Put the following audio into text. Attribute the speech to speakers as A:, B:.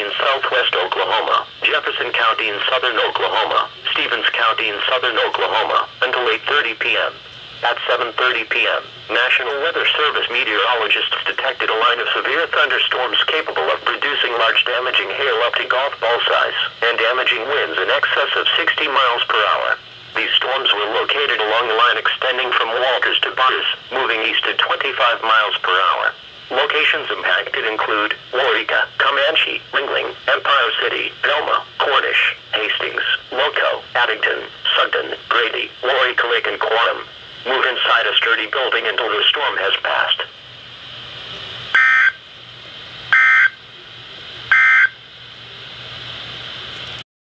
A: in southwest Oklahoma, Jefferson County in southern Oklahoma, Stevens County in southern Oklahoma, until 8:30 p.m. At 7:30 p.m., National Weather Service meteorologists detected a line of severe thunderstorms capable of producing large damaging hail up to golf ball size, and damaging winds in excess of 60 miles per hour. These storms were located along the line extending from Walters to Butters, moving east at 25 miles per hour. Locations impacted include Waurika, Comanche, Ringling, Empire City, Velma, Cornish, Hastings, Loco, Addington, Sugden, Grady, Waurika Lake, and Quantum. Move inside a sturdy building until the storm has passed.